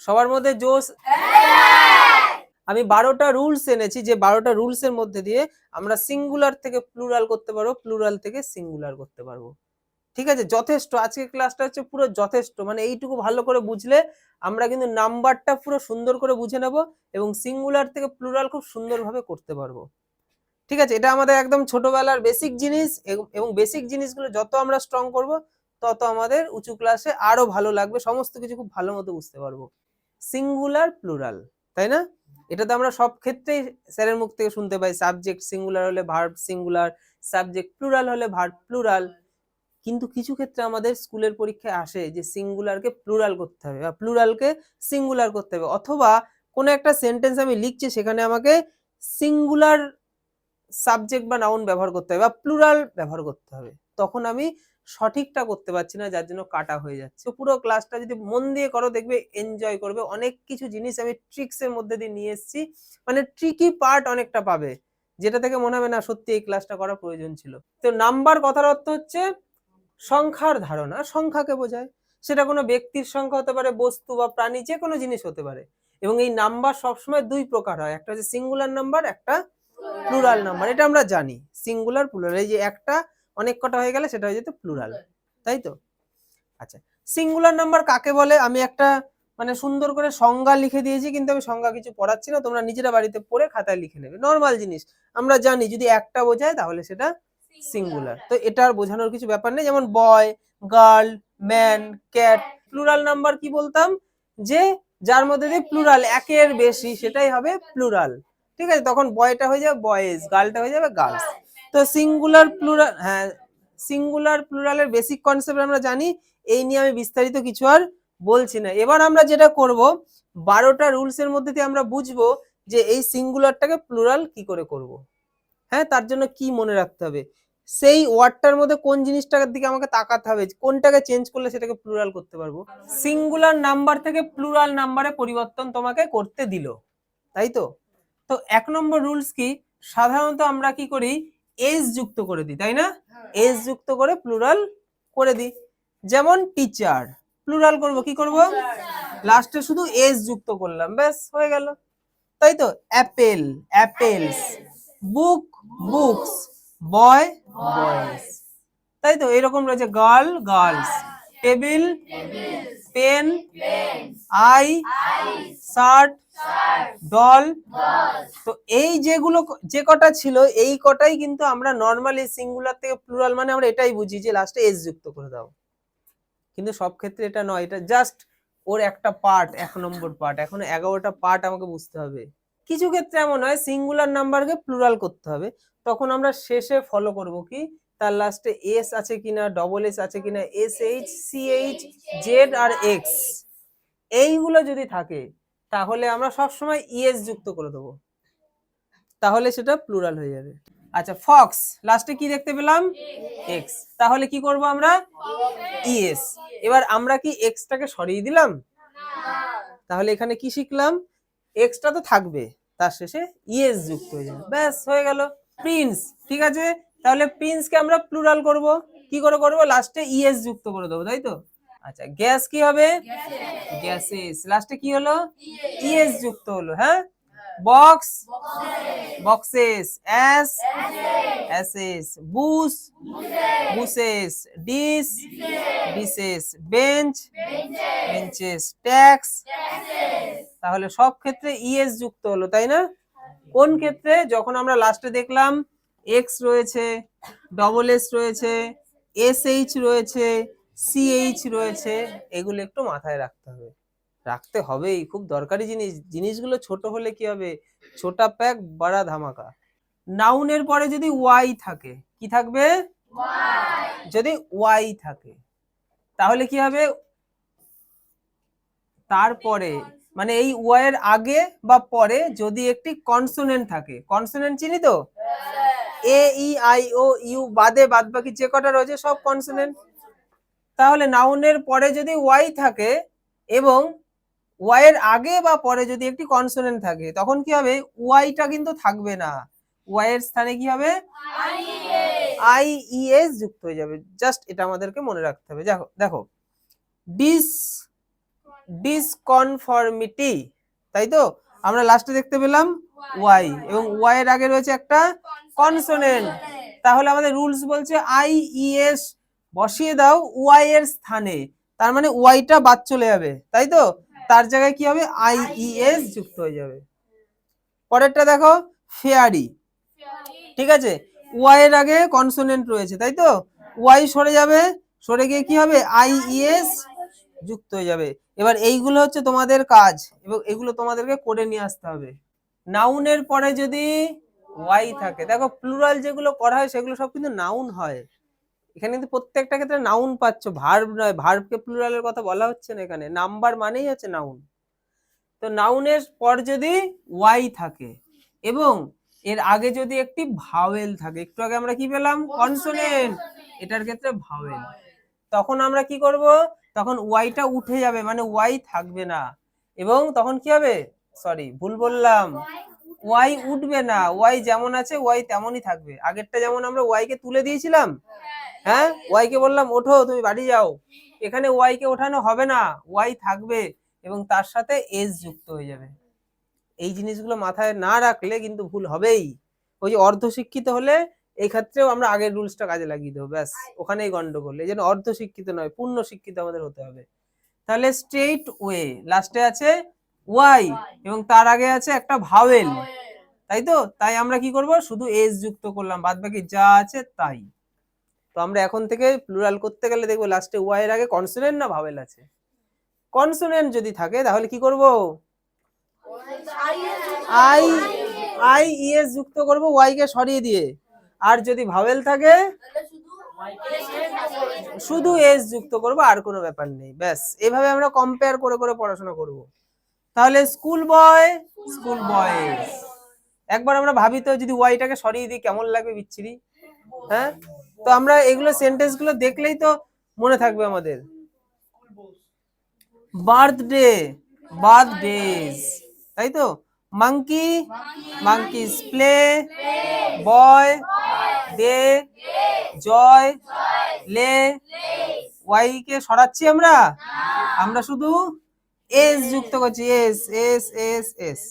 সবার মধ্যে জোশ? আমি 12টা রুলস এনেছি, যে 12টা রুলস এর মধ্যে দিয়ে আমরা সিঙ্গুলার থেকে প্লুরাল করতে পারবো, প্লুরাল থেকে সিঙ্গুলার করতে পারবো। ঠিক আছে, যথেষ্ট। আজকের ক্লাসটা হচ্ছে পুরো যথেষ্ট, মানে এইটুকু ভালো করে বুঝলে আমরা কিন্তু নাম্বারটা পুরো সুন্দর করে বুঝে নেব এবং সিঙ্গুলার থেকে প্লুরাল খুব সুন্দরভাবে করতে পারবো। ঠিক আছে, এটা আমাদের একদম ছোটবেলার বেসিক জিনিস এবং বেসিক জিনিসগুলো যত আমরা স্ট্রং করব তত আমাদের উঁচু ক্লাসে আরো ভালো লাগবে, সমস্ত কিছু খুব ভালো মতো বুঝতে পারবো। সিঙ্গুলার প্লুরাল, তাই না? এটা তো আমরা সব ক্ষেত্রেই স্যারের মুখ থেকে শুনতে পাই, সাবজেক্ট সিঙ্গুলার হলে ভার্ব সিঙ্গুলার, সাবজেক্ট প্লুরাল হলে ভার্ব প্লুরাল। কিন্তু কিছু ক্ষেত্রে আমাদের স্কুলের পরীক্ষায় আসে যে সিঙ্গুলারকে প্লুরাল করতে হবে বা প্লুরালকে সিঙ্গুলার করতে হবে, অথবা কোনো একটা সেন্টেন্স আমি লিখছি সেখানে আমাকে সিঙ্গুলার সাবজেক্ট বা নাউন ব্যবহার করতে হবে বা প্লুরাল ব্যবহার করতে হবে, তখন আমি সঠিকটা করতে পারছি না, যার জন্য কাটা হয়ে যাচ্ছে। পুরো ক্লাসটা যদি মন দিয়ে করো দেখবে এনজয় করবে। অনেক কিছু জিনিস আমি ট্রিক্স এর মধ্যে দিয়ে নিয়ে এসেছি, মানে ট্রিকি পার্ট অনেকটা পাবে, যেটা থেকে মনে হবে না সত্যি এই ক্লাসটা করা প্রয়োজন ছিল। তো নাম্বার কথার অর্থ হচ্ছে সংখ্যার ধারণা, সংখ্যাকে বোঝায়। সেটা কোনো ব্যক্তির সংখ্যা হতে পারে, বস্তু বা প্রাণী, যে কোনো জিনিস হতে পারে। এবং এই নাম্বার সবসময় দুই প্রকার হয়, একটা হচ্ছে সিঙ্গুলার নাম্বার, একটা প্লুরাল নাম্বার। এটা আমরা জানি, সিঙ্গুলার প্লুরাল। এই যে একটা অনেক কটা হয়ে গেলে সেটা হয়ে যেত প্লুরাল, তাই তো? আচ্ছা, সিঙ্গুলার নাম্বার কাকে বলে আমি একটা মানে সুন্দর করে সংজ্ঞা লিখে দিয়েছি, কিন্তু আমি সংজ্ঞা কিছু পড়াচ্ছি না, তোমরা নিজেরা বাড়িতে পড়ে খাতায় লিখে নেবে। নর্মাল জিনিস আমরা জানি, যদি একটা বোঝায় তাহলে সেটা সিঙ্গুলার। তো এটা আর বোঝানোর কিছু ব্যাপার নেই। যেমন boy, girl, man, cat. Plural number কি বলতাম, যে যার মধ্যে দিয়ে প্লুরাল একের বেশি সেটাই হবে প্লুরাল। ঠিক আছে, তখন বয়টা হয়ে যাবে বয়েজ, গার্লটা হয়ে যাবে গার্লস। তো সিঙ্গুলার প্লুরাল, হ্যাঁ, সিঙ্গুলার প্লুরালের বেসিক কনসেপ্ট আমরা জানি, এই নিয়ে আমি বিস্তারিত কিছু আর বলছি না। এবার আমরা যেটা করব, 12টা রুলস এর মধ্যে দিয়ে আমরা বুঝবো যে এই সিঙ্গুলারটাকে প্লুরাল কি করে করব। হ্যাঁ, তার জন্য কি মনে রাখতে হবে, সেই ওয়ার্ডটার মধ্যে কোন জিনিসটার দিকে আমাকে তাকাতে হবে, কোনটাকে চেঞ্জ করলে সেটাকে প্লুরাল করতে পারবো। সিঙ্গুলার নাম্বার থেকে প্লুরাল নাম্বারে পরিবর্তন তোমাকে করতে দিল, তাই তো? তো 1 নম্বর রুলস কি, সাধারণত আমরা কি করি, এস যুক্ত করে দিই, তাই না? এস যুক্ত করে প্লুরাল করে দিই। যেমন টিচার, প্লুরাল করব, কি করব, লাস্টে শুধু এস যুক্ত করলাম, ব্যাস হয়ে গেল, তাই তো? Apple, apples, book, books, boy, boys, তাই তো? এরকম রয়েছে girl, girls, table, pen, eye, shirt, doll. তো এই যেগুলো যে কটা ছিল এই কটাই কিন্তু আমরা নরমালি সিঙ্গুলার থেকে প্লুরাল মানে আমরা এটাই বুঝি যে লাস্টে এস যুক্ত করে দাও, কিন্তু সব ক্ষেত্রে এটা নয়, এটা জাস্ট ওর একটা পার্ট, 1 নম্বর পার্ট। এখন 11টা পার্ট আমাকে বুঝতে হবে। কিছু ক্ষেত্রে এমন হয় সিঙ্গুলার নাম্বারকে প্লুরাল করতে হবে, তখন আমরা শেষে ফলো করব কি, তার লাস্টে এস আছে কিনা, ডবল এস আছে কিনা, S H, C H, Z আর এক্স, এইগুলো যদি থাকে তাহলে আমরা সবসময় ইএস যুক্ত করে দেবো, তাহলে সেটা প্লুরাল হয়ে যাবে। আচ্ছা, ফক্স, লাস্টে কি দেখতে পেলাম, এক্স, তাহলে কি করব আমরা, ইএস। এবার আমরা কি এক্সটাকে সরিয়ে দিলাম? তাহলে এখানে কি শিখলাম, এক্সটা তো থাকবে, তার শেষে ইএস যুক্ত হয়ে যাবে, ব্যাস হয়ে গেল। প্রিন্স, ঠিক আছে, তাহলে প্রিন্সকে আমরা প্লুরাল করব, কি করে করব, লাস্টে ইএস যুক্ত করে দেবো, তাই তো? আচ্ছা, গ্যাস কি হবে, গ্যাসেস, লাস্টে কি হলো, ইএস যুক্ত হলো। হ্যাঁ, box, boxes, ass, asses, bush, bushes, dish, dishes, bench, benches, tax. তাহলে সব ক্ষেত্রে ইএস যুক্ত হলো, তাই না? কোন ক্ষেত্রে, যখন আমরা লাস্টে দেখলাম এক্স রয়েছে, ডবল এস রয়েছে, এস এইচ রয়েছে, সি এইচ রয়েছে, এগুলো একটু মাথায় রাখতে হবে, রাখতে হবেই, খুব দরকারি জিনিস। জিনিসগুলো ছোট হলে কি হবে, ছোটা প্যাক বড়া ধামাকা। নাউনের পরে যদি ওয়াই থাকে, কি থাকবে, যদি ওয়াই থাকে তাহলে কি হবে, তারপরে মানে এই ওয়াই এর আগে বা পরে যদি একটি কনসোনেন্ট থাকে, কনসোনেন্ট চিনি তো, এ ই আই ও ইউ বাদে বাদ বাকি যে কটা রয়েছে সব কনসোনেন্ট। তাহলে নাউনের পরে যদি ওয়াই থাকে এবং ওয়াই এর আগে বা পরে যদি একটি কনসোনেন্ট থাকে, তখন কি হবে, ওয়াইটা কিন্তু থাকবে না, ওয়াই এর স্থানে কি হবে, আই ই এস যুক্ত হয়ে যাবে। জাস্ট এটা আমাদেরকে মনে রাখতে হবে। দেখো দেখো, ডিস, ডিসকনফর্মিটি, তাই তো? আমরা লাস্টে দেখতে পেলাম ওয়াই, এবং ওয়াই এর আগে রয়েছে একটা কনসোনেন্ট। তাহলে আমাদের রুলস বলছে আইইএস বসিয়ে দাও ওয়াই এর স্থানে, তার মানে ওয়াইটা বাদ চলে যাবে, তাই তো? তার জায়গায় কি হবে, আইইএস যুক্ত হয়ে যাবে। পরেরটা দেখো, ফেয়ারি, ঠিক আছে? ওয়াই এর আগে কনসোনেন্ট রয়েছে, তাই তো? ওয়াই সরে যাবে, সরে গিয়ে কি হবে, আইইএস যুক্ত হয়ে যাবে। এবার এইগুলো হচ্ছে তোমাদের কাজ, এবং এগুলো তোমাদেরকে করে নিয়ে আসতে হবে। নাউনের পরে যদি ওয়াই থাকে, দেখো প্লুরাল যেগুলো করা হয় সেগুলো সব কিন্তু নাউন হয়। এখানে কিন্তু প্রত্যেকটা ক্ষেত্রে নাউন পাচ্ছ, ভার্ব নয়, ভার্বকে প্লুরালের কথা বলা হচ্ছে না এখানে, নাম্বার মানেই হচ্ছে নাউন। তো নাউনের পর যদি ওয়াই থাকে এবং এর আগে যদি একটি ভাওয়েল থাকে, একটু আগে আমরা কি পেলাম, কনসোনেন্ট, এটার ক্ষেত্রে ভাওয়েল, তখন আমরা কি করব, তখন ওয়াইটা উঠে যাবে, মানে ওয়াই থাকবে না। এবং তখন কি হবে, সরি ভুল বললাম, ওয়াই উঠবে না, ওয়াই যেমন আছে ওয়াই তেমনই থাকবে। আগেরটা যেমন আমরা ওয়াই কে তুলে দিয়েছিলাম, হ্যাঁ, ওয়াই কে বললাম ওঠো তুমি বাড়ি যাও, এখানে ওয়াই কে ওঠানো হবে না, ওয়াই থাকবে এবং তার সাথে এস যুক্ত হয়ে যাবে। এই জিনিসগুলো মাথায় না রাখলে কিন্তু ভুল হবেই। ওই যে অর্ধশিক্ষিত হলে এই ক্ষেত্রেও আমরা আগের রুলসটা কাজে লাগিয়ে দেবো, ব্যাস ওখানেই গন্ডগোল। এই জন্য অর্ধশিক্ষিত নয়, পূর্ণ শিক্ষিত আমাদের হতে হবে। তাহলে স্ট্রেট ওয়ে, লাস্টে আছে ওয়াই এবং তার আগে আছে একটা ভাওয়েল, তাই তো? তাই আমরা কি করব, শুধু এস যুক্ত করলাম, বাদ বাকি যা আছে তাই। তো আমরা এখন থেকে প্লুরাল করতে গেলে দেখবো লাস্টে ওয়াই এর আগে কনসোনেন্ট না ভাওয়েল আছে। কনসোনেন্ট যদি থাকে তাহলে কি করব, আই আই ইএস যুক্ত করব ওয়াই কে সরিয়ে দিয়ে, আর যদি ভাওয়েল থাকে শুধু এস যুক্ত করব, আর কোনো ব্যাপার নেই, ব্যাস। এভাবে আমরা কম্পেয়ার করে করে পড়াশোনা করব। তাহলে স্কুল বয়, স্কুল বয়েজ, একবার আমরা ভাবি তো যদি ওয়াইটাকে সরিয়ে দিই কেমন লাগবে, বিচ্ছিরি, হ্যাঁ? তো আমরা এগুলো সেন্টেন্স গুলো দেখলেই তো মনে থাকবে আমাদের। বার্থডে, বার্থডেজ, তাই তো? মাঙ্কি, মাঙ্কিজ প্লে, বয়, ডে, জয়, লে, ওয়াই কে সরাচ্ছি আমরা, আমরা শুধু এস যুক্ত করছি, এস এস এস এস,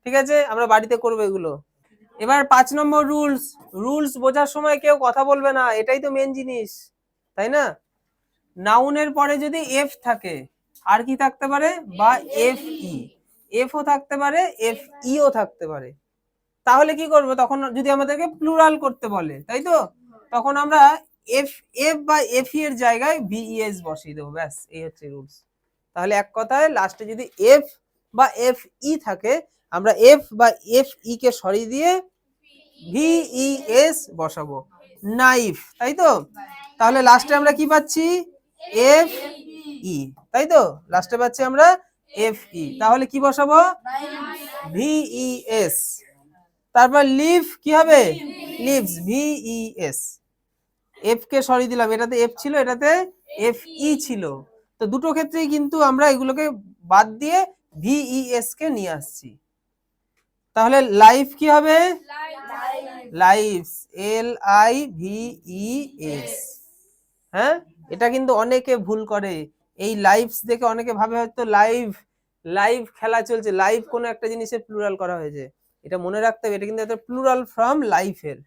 ঠিক আছে? আমরা বাড়িতে করবো এগুলো। এবার 5 নম্বর রুলস, রুলস বোঝার সময় কেউ কথা বলবে না, এটাই তো মেন জিনিস, তাই না? নাউনের পরে যদি এফ থাকে, আর কি থাকতে পারে, বা এফ ই, এফ ও থাকতে পারে, এফ ই ও থাকতে পারে। তাহলে কি করব, তখন যদি আমাদেরকে প্লুরাল করতে বলে, তাই তো, তখন আমরা এফ এফ বা এফ ই এর জায়গায় ভিইএস বসিয়ে দেবো, ব্যাস এই হচ্ছে রুলস। তাহলে এক কথায় লাস্টে যদি এফ বা এফ ই থাকে, আমরা এফ বা এফ ই কে সরিয়ে দিয়ে ভিইএস বসাবো, নাইফ, তাই তো? তাহলে লাস্টে আমরা কি পাচ্ছি, এফ ই, তাই তো? লাস্টে পাচ্ছি আমরা এফ ই, তাহলে কি বসাবো, ভিইএস। তারপর লিভ কি হবে, লিভস, ভিইএস। এফ কে সরিয়ে দিলাম, এটাতে এফ ছিল, এটাতে এফ ই ছিল, তো দুটো ক্ষেত্রেই কিন্তু আমরা এগুলোকে বাদ দিয়ে ভিইএস কে নিয়ে আসছি। তাহলে লাইফ কি হবে, lives, L I V E S. হ্যাঁ, এটা কিন্তু অনেকে ভুল করে, এই লাইভস দেখে অনেকে ভাবে হয়তো লাইভ, লাইভ খেলা চলছে, লাইভ কোনো একটা জিনিসের প্লুরাল করা হয়েছে, এটা মনে রাখতে হবে, এটা কিন্তু একটা প্লুরাল ফ্রম লাইফের,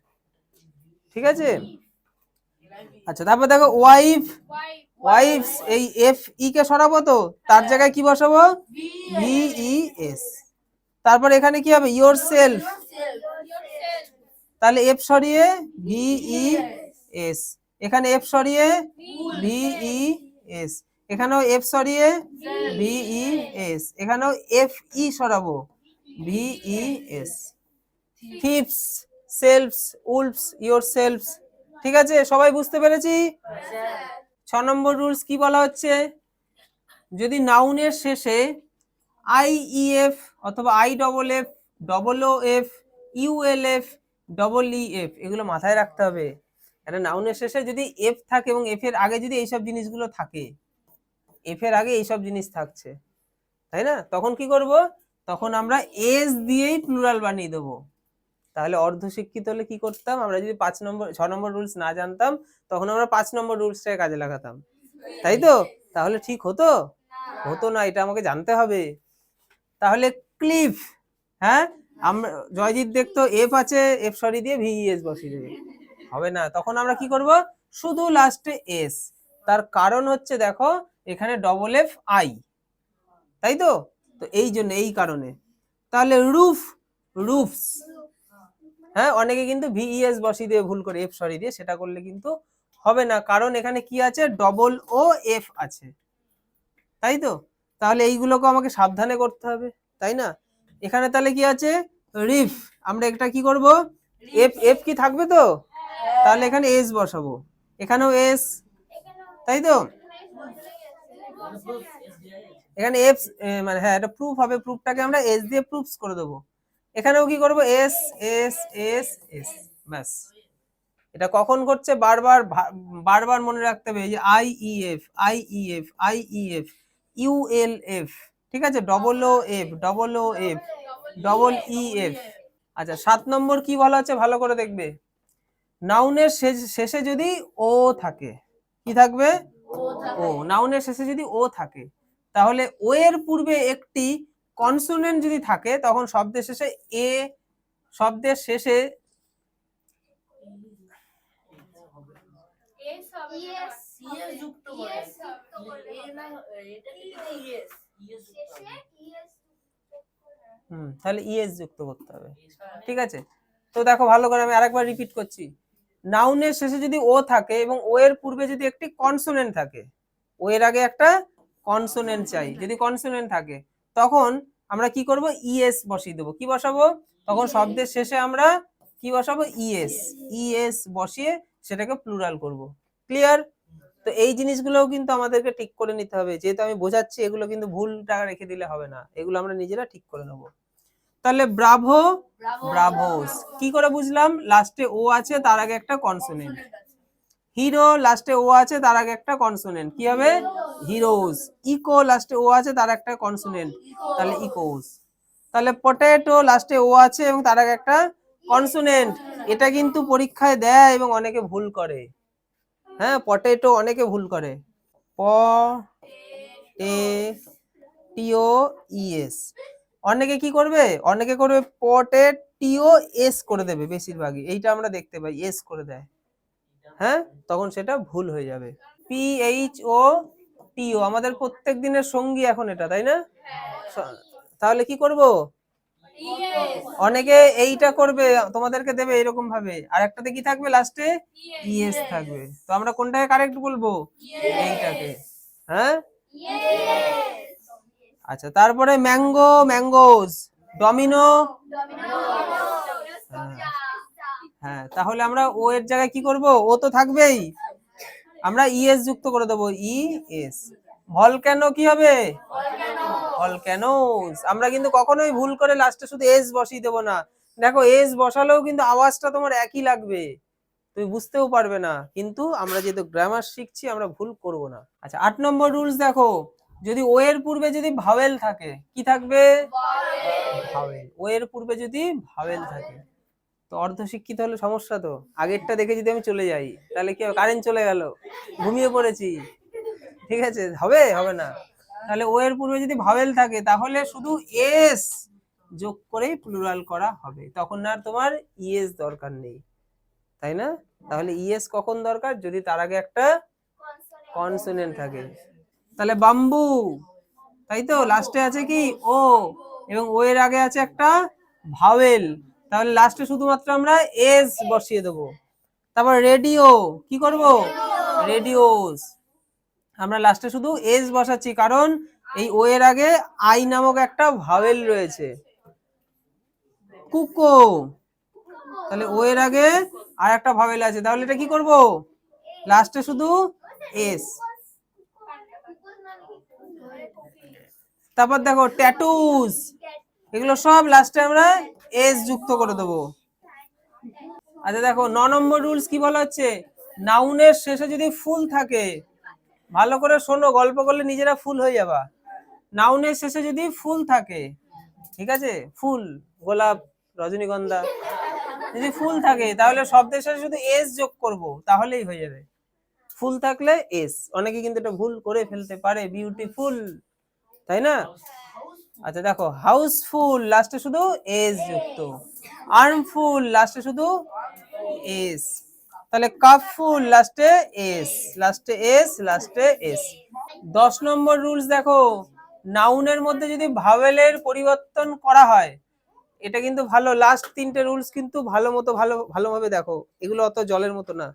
ঠিক আছে? আচ্ছা, তারপর দেখো ওয়াইফ, ওয়াইফস, এই এফ ই কে সরাবো, তো তার জায়গায় কি বসাবো, ভিইএস। তারপর এখানে কি হবে, ইয়োর সেলফ, তাহলে এফ সরিয়ে ভিইএস, এখানে এফ সরিয়ে ভিইএস, এখানেও এফ সরিয়ে ভিইএস, এখানেও এফ ই সরাবো, V E S. Thiefs, selfs, wolfs, yourselfs, ঠিক আছে? সবাই বুঝতে পেরেছি? 6 নম্বর রুলস কি বলা হচ্ছে, যদি নাউনের শেষে আইইএফ অথবা I double F, double O F, ULF, double E F, এগুলো মাথায় রাখতে হবে। একটা নাউনের শেষে যদি এফ থাকে এবং এফ এর আগে যদি এইসব জিনিসগুলো থাকে, এফ এর আগে এইসব জিনিস থাকছে, তাই না? তখন কি করব, তখন আমরা এস দিয়েই প্লুরাল বানিয়ে দেবো। তাহলে অর্ধশিক্ষিত হলে কি করতাম, আমরা যদি 6 নম্বর রুলস না জানতাম, তখন আমরা 5 নম্বর রুলসটাকে কাজে লাগাতাম, তাই তো? তাহলে ঠিক হতো হতো না, এটা আমাকে জানতে হবে। তাহলে ক্লিফ, হ্যাঁ আমরা জয়জিৎ দেখতো এফ আছে, এফ সরি দিয়ে ভিএস বসিয়ে দেবে, হবে না। তখন আমরা কি করব, শুধু লাস্টে এস। তার কারণ হচ্ছে দেখো এখানে ডবল এফ আই, তাই তো, তো এই জন্য, এই কারণে। তাহলে রুফ, রুফস, হ্যাঁ অনেকে কিন্তু ভিএস বসিয়ে দিয়ে ভুল করে এফ সরি দিয়ে, সেটা করলে কিন্তু হবে না, কারণ এখানে কি আছে, ডবল ও এফ আছে, তাই তো। তাহলে এইগুলোকে আমাকে সাবধানে করতে হবে, তাই না। এখানে তাহলে কি আছে, রিফ, আমরা এটা কি করব, এফ, এফ কি থাকবে তো, তাহলে এখানে এস বসাবো, এখানেও এস, তাই তো। এখানে এফ মানে হ্যাঁ এটা প্রুফ হবে, প্রুফটাকে আমরা এস দিয়ে প্রুফস করে দেবো। এখানেও কি করব, এস এস এস এস, ব্যাস। এটা কখন করছে, বারবার বারবার মনে রাখতে হবে, এই যে I E F, I E F, I E F, U L F, ঠিক আছে, double O F, double O F, double E F. আচ্ছা 7 নম্বর কি বলা আছে ভালো করে দেখবে, নাউনের শেষে যদি ও থাকে, কি থাকবে, ও, নাউনের শেষে যদি ও থাকে, তাহলে ও এর পূর্বে একটি কনসোনেন্ট যদি থাকে, তখন শব্দের শেষে এ, শব্দের শেষে তাহলে ইএস যুক্ত করতে হবে, ঠিক আছে। তো দেখো ভালো করে আমি আরেকবার রিপিট করছি, নাউনের শেষে যদি ও থাকে এবং ও এর পূর্বে যদি একটি কনসোনেন্ট থাকে, ও এর আগে একটা কনসোনেন্ট চাই, যদি কনসোনেন্ট থাকে তখন আমরা কি করব, ইএস বসিয়ে দেবো। কি বসাবো, তখন শব্দের শেষে আমরা কি বসাবো, ইএস, ইএস বসিয়ে সেটাকে প্লুরাল করব। ক্লিয়ার। তো এই জিনিসগুলোও কিন্তু আমাদেরকে ঠিক করে নিতে হবে, যেহেতু আমি বোঝাচ্ছি, এগুলো কিন্তু ভুল টাকা রেখে দিলে হবে না, এগুলো আমরা নিজেরা ঠিক করে নেবো। তাহলে ব্রাভো, ব্রাভোস, কি করে বুঝলাম, লাস্টে ও আছে, তার আগে একটা কনসোনেন্ট। হিরো, লাস্টে ও আছে, তার আগে একটা কনসোনেন্ট, কি হবে, হিরোজ। ইকো, লাস্টে ও আছে, তার একটা কনসোনেন্ট, তাহলে ইকোস। তাহলে পটেটো, লাস্টে ও আছে এবং তার আগে একটা কনসোনেন্ট, এটা কিন্তু পরীক্ষায় দেয় এবং অনেকে ভুল করে, হ্যাঁ পটেটো অনেকে ভুল করে, প এ টিও ইএস, অনেকে কি করবে, অনেকে করবে পটেটিও এস করে দেবে, বেশিরভাগই এইটা আমরা দেখতে পাই, এস করে দেয়, হ্যাঁ তখন সেটা ভুল হয়ে যাবে। পি এইচ ও টিও আমাদের প্রত্যেক দিনের সঙ্গী এখন এটা, তাই না। তাহলে কি করব, অনেকে এইটা করবে, তোমাদেরকে দেবে এরকম ভাবে, আর একটাতে কি থাকবে, লাস্টে ইএস থাকবে, তো আমরা কোনটাকে কারেক্ট বলবো, এইটাকে, হ্যাঁ। আচ্ছা তারপরে ম্যাঙ্গো, ম্যাঙ্গোস, ডমিনো, হ্যাঁ তাহলে আমরা ও এর জায়গায় কি করব, ও তো থাকবেই, আমরা ইএস যুক্ত করে দেবো, ইএস। ভলক্যানো কি হবে, ভলক্যানোস। আমরা কিন্তু কখনোই ভুল করে লাস্টে শুধু এস বসিয়ে দেবো না, দেখো এস বসালেও কিন্তু আওয়াজটা তোমার একই লাগবে, তুমি বুঝতেও পারবে না, কিন্তু আমরা যেহেতু গ্রামার শিখছি আমরা ভুল করব না। আচ্ছা 8 নম্বর রুলস দেখো, যদি ও এর পূর্বে যদি ভাওয়েল থাকে, কি থাকবে, ভাওয়েল, ও এর পূর্বে যদি ভাওয়েল থাকে, তো অর্ধশিক্ষিত হলে সমস্যা, তো আগেরটা দেখে যদি আমি চলে যাই তাহলে কি হবে, কারেন্ট চলে গেল, ঘুমিয়ে পড়েছি, ঠিক আছে, হবে, হবে না। তাহলে ও এর পূর্বে যদি ভাওয়েল থাকে তাহলে শুধু এস যোগ করেই প্লুরাল করা হবে, তখন আর তোমার ইএস দরকার নেই, তাই না। তাহলে ইএস কখন দরকার, যদি তার আগে একটা কনসোনেন্ট থাকে। তাহলে বাম্বু, তাই তো, লাস্টে আছে কি ও, এবং ও এর আগে আছে একটা ভাওয়েল, তাহলে লাস্টে শুধুমাত্র আমরা এস বসিয়ে দেবো। তারপর রেডিও, কি করব, রেডিওস, আমরা লাস্টে শুধু এস বসাচ্ছি, কারণ এই ও এর আগে আই নামক একটা ভাওয়েল রয়েছে। কুকো, তাহলে ও এর আগে আর একটা ভাওয়েল আছে, তাহলে এটা কি করব, লাস্টে শুধু এস। তারপর দেখো ট্যাটুস, এগুলো সব লাস্টে আমরা এস যুক্ত করে দেবো। আচ্ছা দেখো 9 নম্বর রুলস কি বলা হচ্ছে, নাউনের শেষে যদি ফুল থাকে, ভালো করে শোনো, গল্প করলে নিজেরা ফুল হয়ে যাবা। নাউনের শেষে যদি ফুল থাকে, ঠিক আছে, ফুল, গোলাপ, রজনীগন্ধা, যদি ফুল থাকে তাহলে শব্দের শেষে শুধু এস যোগ করব, তাহলেই হয়ে যাবে, ফুল থাকলে এস। অনেকে কিন্তু এটা ভুল করে ফেলতে পারে, বিউটিফুল, তাই না? আচ্ছা দেখো, হাউসফুল লাস্টে শুধু এস যুক্ত, আর্মফুল লাস্টে শুধু এস, তাহলে কাপফুল লাস্টে এস, লাস্টে এস, লাস্টে এস। 10 নম্বর রুলস দেখো, নাউনের মধ্যে যদি ভাওয়েলের পরিবর্তন করা হয়, এটা কিন্তু ভালো, লাস্ট 3টে রুলস কিন্তু ভালোভাবে দেখো, এগুলো অত জলের মতো না।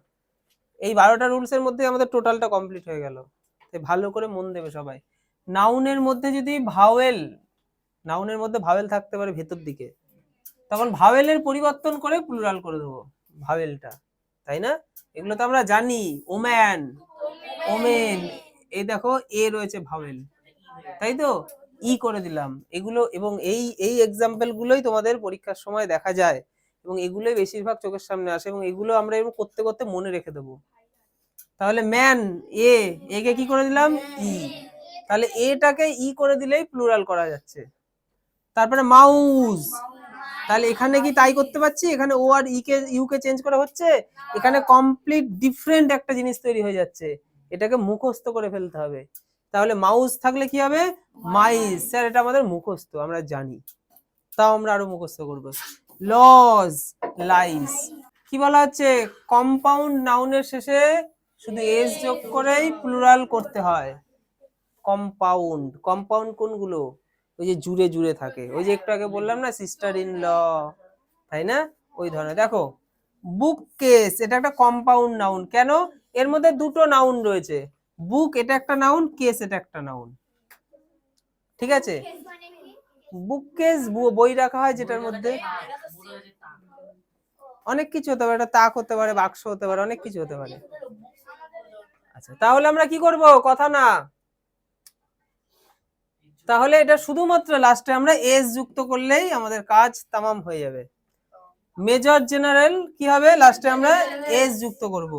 এই 12টা রুলস এর মধ্যে আমাদের টোটালটা কমপ্লিট হয়ে গেল, তাই ভালো করে মন দেবে সবাই। নাউনের মধ্যে যদি নাউনের মধ্যে ভাওয়েল থাকতে পারে ভেতর দিকে, তখন ভাওয়েলের পরিবর্তন করে প্লুরাল করে দেবো ভাওয়েলটা, তাই না? এগুলো তো আমরা জানি, ওম্যান, ওমেন, এই দেখো এ রয়েছে ভাওয়েল, তাই তো, ই করে দিলাম এগুলো। এবং এই এক্সাম্পল গুলোই তোমাদের পরীক্ষার সময় দেখা যায়, এবং এগুলোই বেশিরভাগ চোখের সামনে আসে, এবং এগুলো আমরা এরকম করতে করতে মনে রেখে দেবো। তাহলে ম্যান, একে কি করে দিলাম, ই, তাহলে এটাকে ই করে দিলেই প্লুরাল করা যাচ্ছে। তারপরে মাউস, তাহলে এখানে কি তাই করতে পারছি, এখানে ও আর ইউ কে চেঞ্জ করা হচ্ছে, এখানে কমপ্লিট ডিফারেন্ট একটা জিনিস তৈরি হয়ে যাচ্ছে, এটাকে মুখস্থ করে ফেলতে হবে। তাহলে মাউস থাকলে কি হবে, মাইস, স্যার এটা আমাদের মুখস্থ, আমরা জানি, তাও আমরা আরো মুখস্থ করবো। লজ, লাইস, কি বলা হচ্ছে, কম্পাউন্ড নাউনের শেষে শুধু এস যোগ করেই প্লুরাল করতে হয়। কম্পাউন্ড, কম্পাউন্ড কোনগুলো, ওই যে জুড়ে জুড়ে থাকে, ওই যে একটু আগে বললাম না, সিস্টার ইন ল, তাই না, ওই ধরনের। দেখো বুক কেস, এটা একটা কম্পাউন্ড নাউন, কেন, এর মধ্যে দুটো নাউন রয়েছে, বুক এটা একটা নাউন, কেস এটা একটা নাউন, ঠিক আছে। বুক কেস বই রাখা হয় যেটার মধ্যে, অনেক কিছু হতে পারে, এটা তাক হতে পারে, বাক্স হতে পারে, অনেক কিছু হতে পারে। আচ্ছা তাহলে আমরা কি করব, কথা না, তাহলে এটা শুধুমাত্র লাস্টে আমরা এস যুক্ত করলেই আমাদের কাজ তামাম হয়ে যাবে। মেজর জেনারেল কি হবে, লাস্টে আমরা এস যুক্ত করব।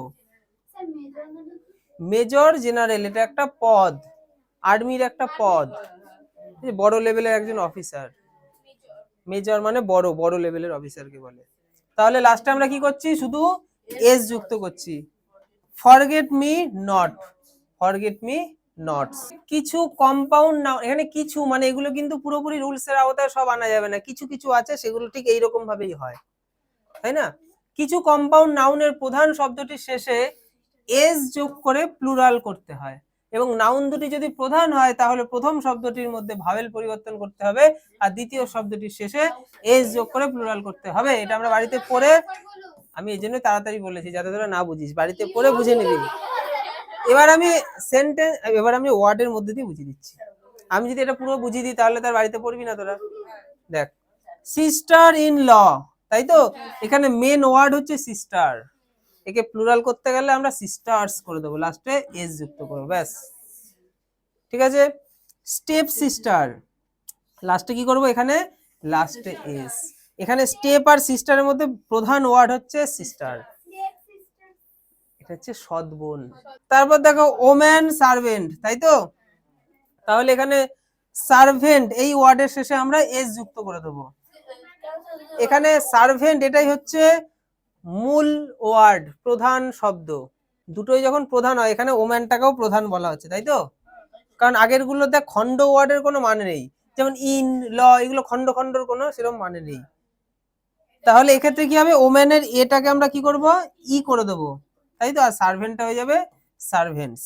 মেজর জেনারেল এটা একটা পদ, আর্মির একটা পদ, বড় লেভেলের একজন অফিসার, মেজর মানে বড় বড় লেভেলের অফিসারকে বলে। তাহলে লাস্টে আমরা কি করছি, শুধু এস যুক্ত করছি। Forget me not, forget me not. কিছু কম্পাউন্ড নাউন, এখানে কিছু মানে এগুলো কিন্তু পুরোপুরি রুলস এর আওতায় সব আনা যাবে না, কিছু কিছু আছে সেগুলো ঠিক এইরকম ভাবেই হয়, তাই না। কিছু কম্পাউন্ড নাউনের প্রধান শব্দটির শেষে এস যোগ করে প্লুরাল করতে হয়, এবং নাউন দুটি যদি প্রধান হয় তাহলে প্রথম শব্দটির মধ্যে ভাওয়েল পরিবর্তন করতে হবে, আর দ্বিতীয় শব্দটির শেষে এস যোগ করে প্লুরাল করতে হবে। এটা আমরা বাড়িতে পড়ে, আমি এই জন্য তাড়াতাড়ি বলেছি যাতে তোরা না বুঝিস, বাড়িতে পড়ে বুঝে নিবি। এবার আমি ওয়ার্ডের মধ্যে দিয়ে বুঝিয়ে দিচ্ছি। আমি যদি এটা পুরো বুঝিয়ে দিই তাহলে তার বাড়িতে পড়বি না তোরা। দেখ, সিস্টার ইন ল, তাই তো, এখানে মেন ওয়ার্ড হচ্ছে সিস্টার, একে প্লুরাল করতে গেলে আমরা সিস্টার্স করে দেবো, লাস্টে এস যুক্ত করবো, ব্যাস, ঠিক আছে। স্টেপ সিস্টার, লাস্টে কি করব, এখানে লাস্টে এস, এখানে স্টেপ আর সিস্টারের মধ্যে প্রধান ওয়ার্ড হচ্ছে সিস্টার, এটা হচ্ছে সৎ বোন। তারপর দেখো ওম্যান সার্ভেন্ট, তাই তো, তাহলে এখানে সার্ভেন্ট এই ওয়ার্ডের শেষে আমরা এস যুক্ত করে দেবো। এখানে সার্ভেন্ট এটাই হচ্ছে মূল ওয়ার্ড, প্রধান শব্দ, দুটোই যখন প্রধান হয়, এখানে ওম্যানটাকেও প্রধান বলা হচ্ছে, তাই তো, কারণ আগের গুলোতে খন্ড ওয়ার্ডের কোনো মানে নেই, যেমন ইন, ল, এগুলো খন্ড খন্ডর কোনো সেরকম মানে নেই। তাহলে এক্ষেত্রে কি হবে, ওম্যানের এটাকে আমরা কি করব, ই করে দেবো, তাই তো, আর সার্ভেন্টটা হয়ে যাবে সার্ভেন্টস।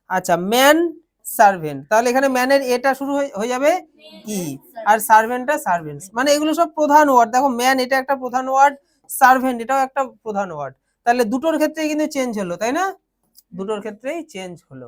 আচ্ছা ম্যান সার্ভেন্ট, তাহলে এখানে ম্যানের এটা শুরু হয়ে যাবে ই, আর সার্ভেন্টটা সার্ভেন্টস, মানে এগুলো সব প্রধান ওয়ার্ড। দেখো ম্যান এটা একটা প্রধান ওয়ার্ড, সার্ভেন্ট এটাও একটা প্রধান ওয়ার্ড, তাহলে দুটোর ক্ষেত্রেই কিন্তু চেঞ্জ হলো, তাই না, দুটোর ক্ষেত্রেই চেঞ্জ হলো।